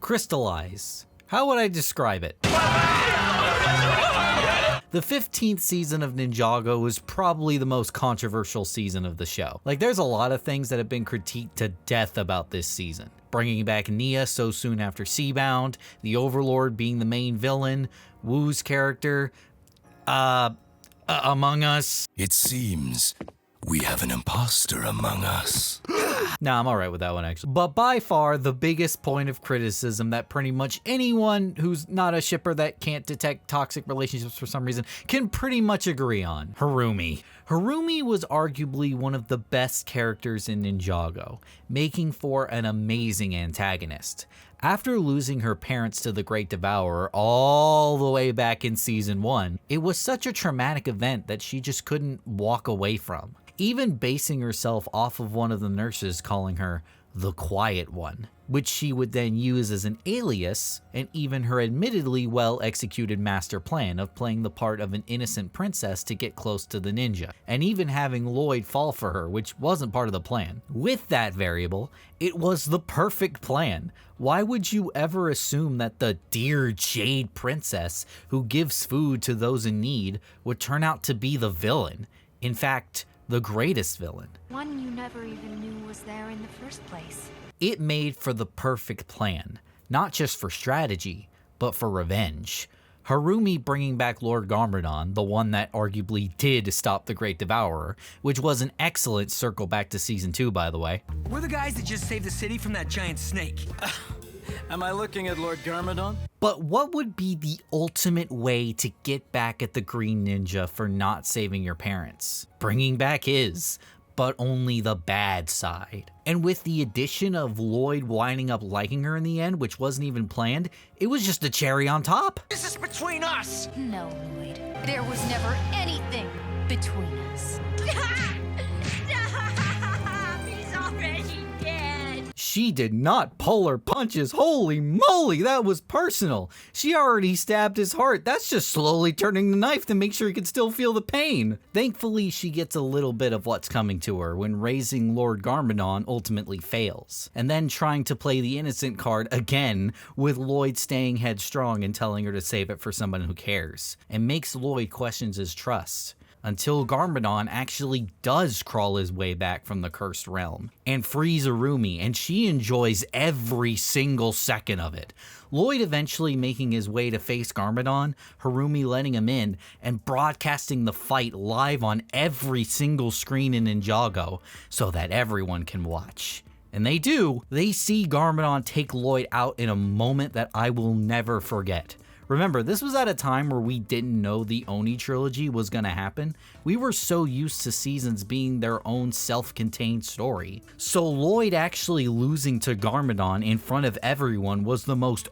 crystallize. How would I describe it? The 15th season of Ninjago is probably the most controversial season of the show. Like, there's a lot of things that have been critiqued to death about this season. Bringing back Nia so soon after Seabound, the Overlord being the main villain, Wu's character, Among Us. It seems we have an imposter among us. Nah, I'm alright with that one actually. But by far, the biggest point of criticism that pretty much anyone who's not a shipper that can't detect toxic relationships for some reason can pretty much agree on. Harumi. Harumi was arguably one of the best characters in Ninjago, making for an amazing antagonist. After losing her parents to the Great Devourer all the way back in Season 1, it was such a traumatic event that she just couldn't walk away from, even basing herself off of one of the nurses calling her the Quiet One, which she would then use as an alias, and even her admittedly well-executed master plan of playing the part of an innocent princess to get close to the ninja, and even having Lloyd fall for her, which wasn't part of the plan. With that variable, it was the perfect plan. Why would you ever assume that the dear Jade Princess who gives food to those in need would turn out to be the villain? In fact, the greatest villain. One you never even knew was there in the first place. It made for the perfect plan, not just for strategy, but for revenge. Harumi bringing back Lord Garmadon, the one that arguably did stop the Great Devourer, which was an excellent circle back to Season 2, by the way. We're the guys that just saved the city from that giant snake. Am I looking at Lord Garmadon? But what would be the ultimate way to get back at the Green Ninja for not saving your parents? Bringing back his, but only the bad side. And with the addition of Lloyd winding up liking her in the end, which wasn't even planned, it was just a cherry on top. This is between us! No, Lloyd. There was never anything between us. Stop! He's already dead. She did not pull her punches. Holy moly, that was personal. She already stabbed his heart. That's just slowly turning the knife to make sure he can still feel the pain. Thankfully, she gets a little bit of what's coming to her when raising Lord Garmadon ultimately fails. And then trying to play the innocent card again with Lloyd staying headstrong and telling her to save it for someone who cares. And makes Lloyd question his trust. Until Garmadon actually does crawl his way back from the cursed realm and frees Harumi, and she enjoys every single second of it. Lloyd eventually making his way to face Garmadon, Harumi letting him in, and broadcasting the fight live on every single screen in Ninjago so that everyone can watch. And they do. They see Garmadon take Lloyd out in a moment that I will never forget. Remember, this was at a time where we didn't know the Oni trilogy was gonna happen. We were so used to seasons being their own self-contained story. So Lloyd actually losing to Garmadon in front of everyone was the most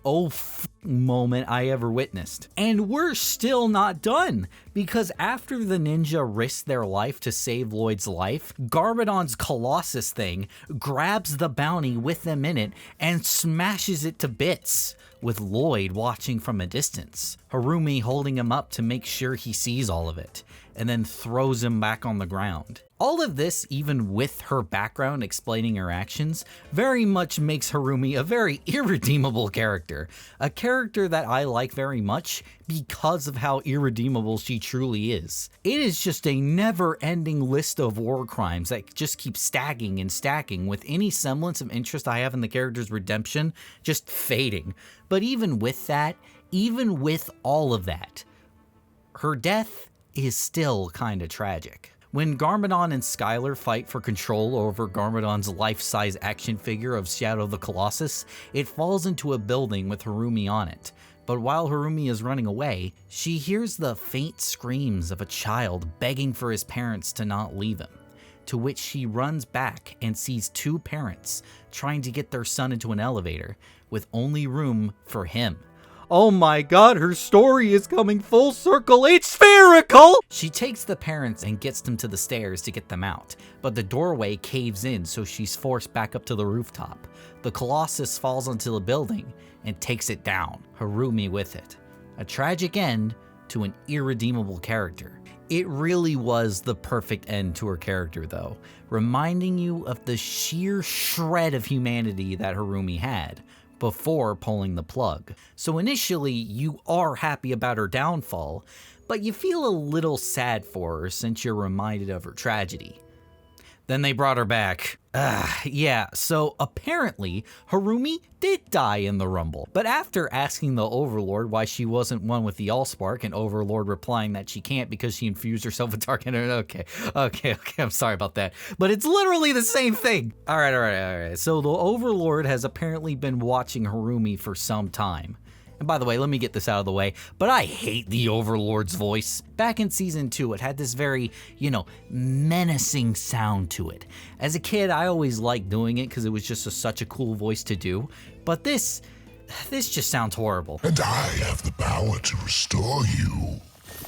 moment I ever witnessed. And we're still not done, because after the ninja risked their life to save Lloyd's life, Garmadon's Colossus thing grabs the bounty with them in it and smashes it to bits, with Lloyd watching from a distance, Harumi holding him up to make sure he sees all of it, and then throws him back on the ground. All of this, even with her background explaining her actions, very much makes Harumi a very irredeemable character. A character that I like very much because of how irredeemable she truly is. It is just a never-ending list of war crimes that just keep stacking and stacking, with any semblance of interest I have in the character's redemption just fading. But even with that, even with all of that, her death is still kinda tragic. When Garmadon and Skylar fight for control over Garmadon's life-size action figure of Shadow the Colossus, it falls into a building with Harumi on it. But while Harumi is running away, she hears the faint screams of a child begging for his parents to not leave him, to which she runs back and sees two parents trying to get their son into an elevator with only room for him. Oh my god, her story is coming full circle. It's spherical! She takes the parents and gets them to the stairs to get them out, but the doorway caves in, so she's forced back up to the rooftop. The Colossus falls onto the building and takes it down, Harumi with it. A tragic end to an irredeemable character. It really was the perfect end to her character though, reminding you of the sheer shred of humanity that Harumi had, before pulling the plug. So initially, you are happy about her downfall, but you feel a little sad for her since you're reminded of her tragedy. Then they brought her back. Yeah, so apparently Harumi did die in the Rumble. But after asking the Overlord why she wasn't one with the Allspark, and Overlord replying that she can't because she infused herself with dark energy. Okay, I'm sorry about that. But it's literally the same thing. All right. So the Overlord has apparently been watching Harumi for some time. And by the way, let me get this out of the way, but I hate the Overlord's voice. Back in Season 2, it had this very, menacing sound to it. As a kid, I always liked doing it because it was just such a cool voice to do. But this just sounds horrible. And I have the power to restore you,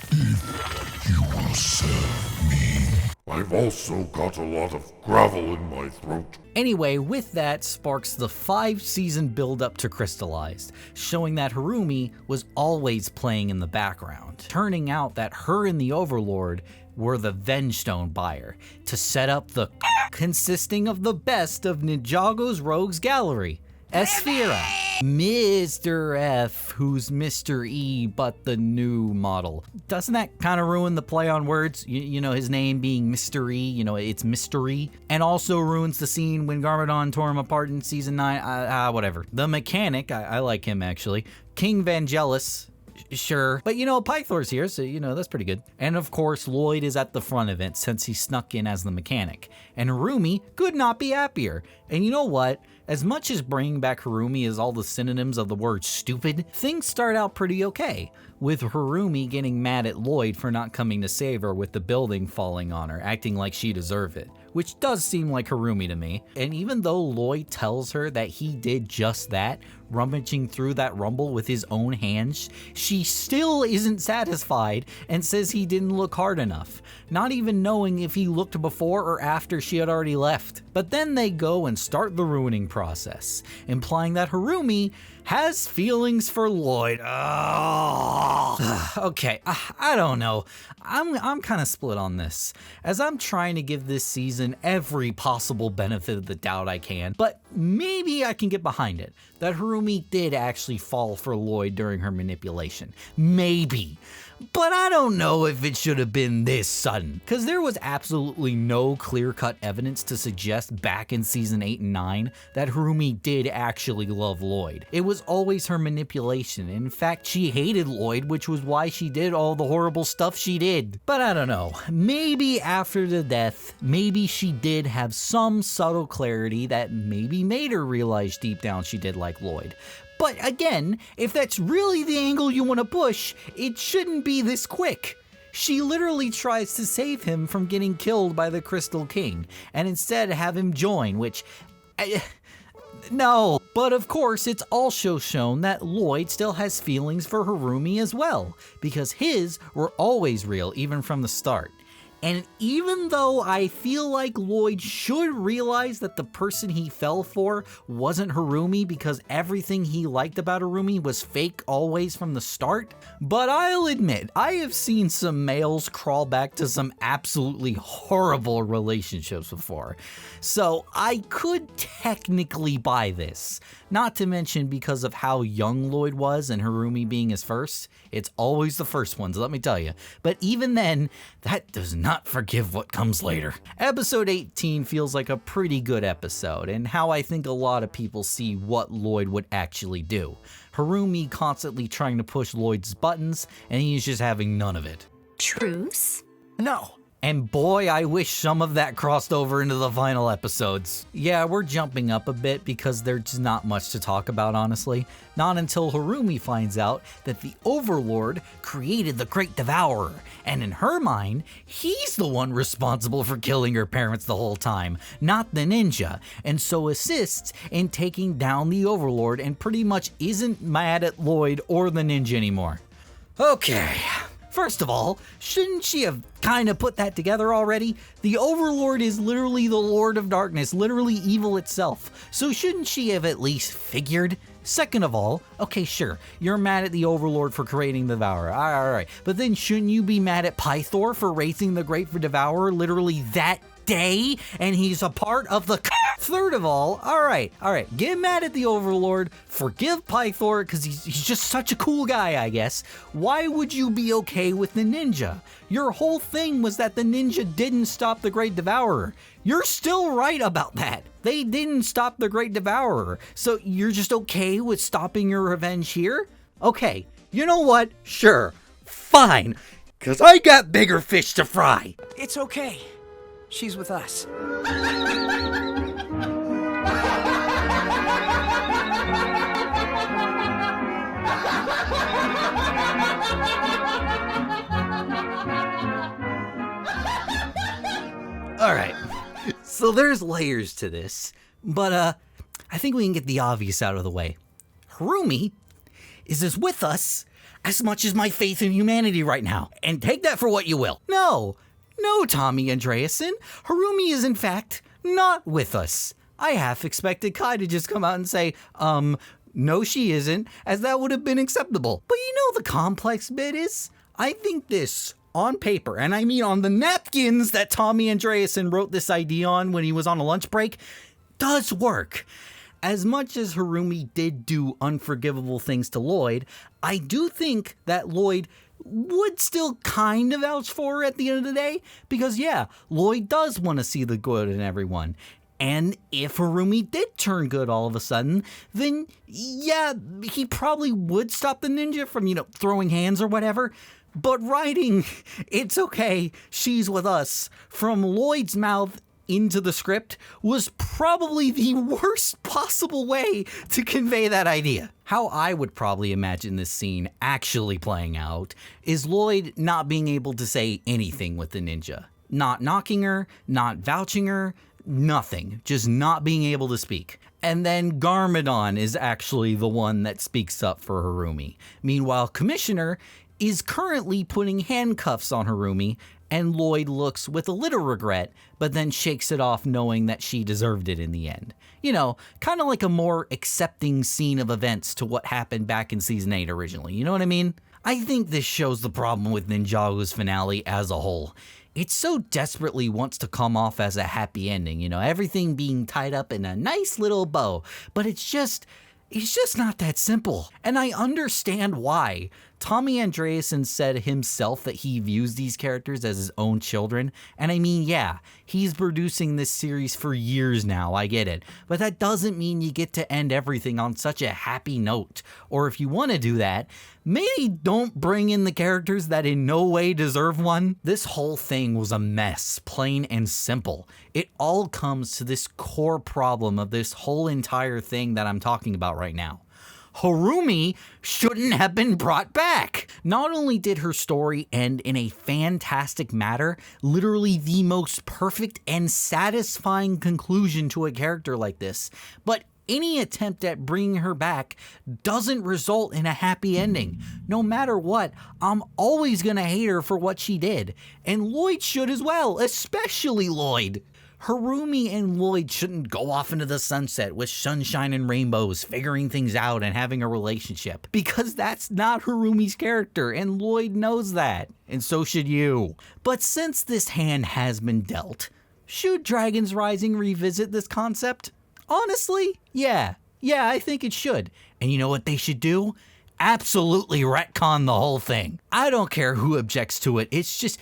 if you will serve me. I've also got a lot of gravel in my throat. Anyway, with that sparks the 5-season build-up to Crystallized, showing that Harumi was always playing in the background, turning out that her and the Overlord were the Vengestone buyer, to set up the consisting of the best of Ninjago's Rogues Gallery. Esfira, Mr. F, who's Mr. E, but the new model. Doesn't that kind of ruin the play on words? You know, his name being Mr. E, it's mystery. And also ruins the scene when Garmadon tore him apart in Season 9, whatever. The mechanic, I like him actually. King Vangelis, sure. But Pythor's here, so that's pretty good. And of course, Lloyd is at the front of it since he snuck in as the mechanic. And Harumi could not be happier. And you know what? As much as bringing back Harumi is all the synonyms of the word stupid, things start out pretty okay, with Harumi getting mad at Lloyd for not coming to save her with the building falling on her, acting like she deserved it, which does seem like Harumi to me. And even though Lloyd tells her that he did just that, rummaging through that rumble with his own hands, she still isn't satisfied and says he didn't look hard enough, not even knowing if he looked before or after she had already left. But then they go and start the ruining process, implying that Harumi has feelings for Lloyd. Okay, I don't know. I'm kind of split on this, as I'm trying to give this season every possible benefit of the doubt I can, but maybe I can get behind it, that Harumi did actually fall for Lloyd during her manipulation. Maybe. But I don't know if it should have been this sudden, because there was absolutely no clear-cut evidence to suggest back in Season 8 and 9 that Harumi did actually love Lloyd. It was always her manipulation. In fact, she hated Lloyd, which was why she did all the horrible stuff she did. But I don't know. Maybe after the death, maybe she did have some subtle clarity that maybe made her realize deep down she did like Lloyd. But again, if that's really the angle you want to push, it shouldn't be this quick. She literally tries to save him from getting killed by the Crystal King, and instead have him join, which... no. But of course, it's also shown that Lloyd still has feelings for Harumi as well, because his were always real, even from the start. And even though I feel like Lloyd should realize that the person he fell for wasn't Harumi because everything he liked about Harumi was fake always from the start, but I'll admit, I have seen some males crawl back to some absolutely horrible relationships before. So I could technically buy this. Not to mention because of how young Lloyd was and Harumi being his first. It's always the first ones, let me tell you. But even then, that does not forgive what comes later. Episode 18 feels like a pretty good episode, and how I think a lot of people see what Lloyd would actually do. Harumi constantly trying to push Lloyd's buttons, and he's just having none of it. Truce? No. And boy, I wish some of that crossed over into the final episodes. Yeah, we're jumping up a bit because there's not much to talk about, honestly. Not until Harumi finds out that the Overlord created the Great Devourer, and in her mind, he's the one responsible for killing her parents the whole time, not the ninja, and so assists in taking down the Overlord and pretty much isn't mad at Lloyd or the ninja anymore. Okay. First of all, shouldn't she have kind of put that together already? The Overlord is literally the Lord of Darkness, literally evil itself. So shouldn't she have at least figured? Second of all, okay, sure, you're mad at the Overlord for creating the Devourer. Alright, but then shouldn't you be mad at Pythor for raising the Great Devourer literally that day, and he's a part of the third of all right, get mad at the Overlord, forgive Pythor, because he's just such a cool guy, I guess. Why would you be okay with the ninja? Your whole thing was that the ninja didn't stop the Great Devourer. You're still right about that. They didn't stop the Great Devourer, so you're just okay with stopping your revenge here? Okay, you know what? Sure, fine, because I got bigger fish to fry. It's okay. She's with us. All right, so there's layers to this, but I think we can get the obvious out of the way. Harumi is as with us as much as my faith in humanity right now, and take that for what you will. No, Tommy Andreasen, Harumi is in fact not with us. I half expected Kai to just come out and say, no she isn't, as that would have been acceptable. But you know the complex bit is, I think this, on paper, and I mean on the napkins that Tommy Andreasen wrote this idea on when he was on a lunch break, does work. As much as Harumi did do unforgivable things to Lloyd, I do think that Lloyd would still kind of vouch for her at the end of the day, because yeah, Lloyd does want to see the good in everyone. And if Harumi did turn good all of a sudden, then yeah, he probably would stop the ninja from, throwing hands or whatever. But writing, it's okay, she's with us, from Lloyd's mouth into the script was probably the worst possible way to convey that idea. How I would probably imagine this scene actually playing out is Lloyd not being able to say anything with the ninja. Not knocking her, not vouching her, nothing. Just not being able to speak. And then Garmadon is actually the one that speaks up for Harumi. Meanwhile, Commissioner is currently putting handcuffs on Harumi, and Lloyd looks with a little regret, but then shakes it off knowing that she deserved it in the end. Kind of like a more accepting scene of events to what happened back in Season 8 originally, you know what I mean? I think this shows the problem with Ninjago's finale as a whole. It so desperately wants to come off as a happy ending, everything being tied up in a nice little bow, but it's just not that simple. And I understand why. Tommy Andreasen said himself that he views these characters as his own children. And I mean, yeah, he's producing this series for years now, I get it. But that doesn't mean you get to end everything on such a happy note. Or if you want to do that, maybe don't bring in the characters that in no way deserve one. This whole thing was a mess, plain and simple. It all comes to this core problem of this whole entire thing that I'm talking about right now. Harumi shouldn't have been brought back. Not only did her story end in a fantastic manner, literally the most perfect and satisfying conclusion to a character like this, but any attempt at bringing her back doesn't result in a happy ending. No matter what, I'm always gonna hate her for what she did. And Lloyd should as well, especially Lloyd. Harumi and Lloyd shouldn't go off into the sunset with sunshine and rainbows, figuring things out and having a relationship. Because that's not Harumi's character, and Lloyd knows that. And so should you. But since this hand has been dealt, should Dragons Rising revisit this concept? Honestly, yeah, I think it should. And you know what they should do? Absolutely retcon the whole thing. I don't care who objects to it, it's just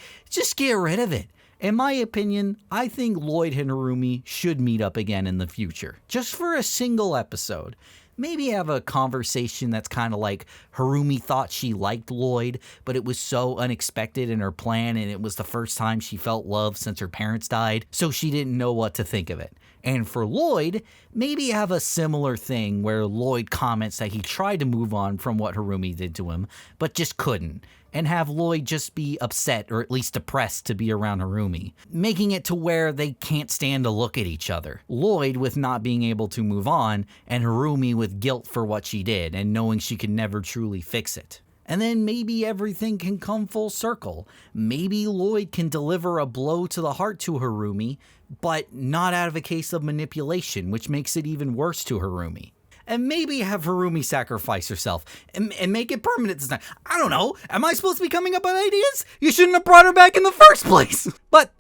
get rid of it. In my opinion, I think Lloyd and Harumi should meet up again in the future, just for a single episode. Maybe have a conversation that's kind of like Harumi thought she liked Lloyd, but it was so unexpected in her plan and it was the first time she felt love since her parents died, so she didn't know what to think of it. And for Lloyd, maybe have a similar thing where Lloyd comments that he tried to move on from what Harumi did to him, but just couldn't. And have Lloyd just be upset or at least depressed to be around Harumi, making it to where they can't stand to look at each other. Lloyd with not being able to move on, and Harumi with guilt for what she did and knowing she could never truly fix it. And then maybe everything can come full circle. Maybe Lloyd can deliver a blow to the heart to Harumi, but not out of a case of manipulation, which makes it even worse to Harumi. And maybe have Harumi sacrifice herself and make it permanent this time. I don't know. Am I supposed to be coming up with ideas? You shouldn't have brought her back in the first place. But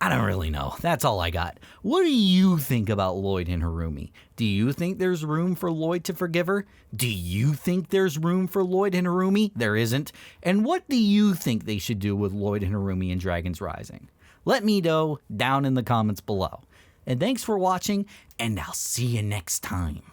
I don't really know. That's all I got. What do you think about Lloyd and Harumi? Do you think there's room for Lloyd to forgive her? Do you think there's room for Lloyd and Harumi? There isn't. And what do you think they should do with Lloyd and Harumi in Dragons Rising? Let me know down in the comments below. And thanks for watching, and I'll see you next time.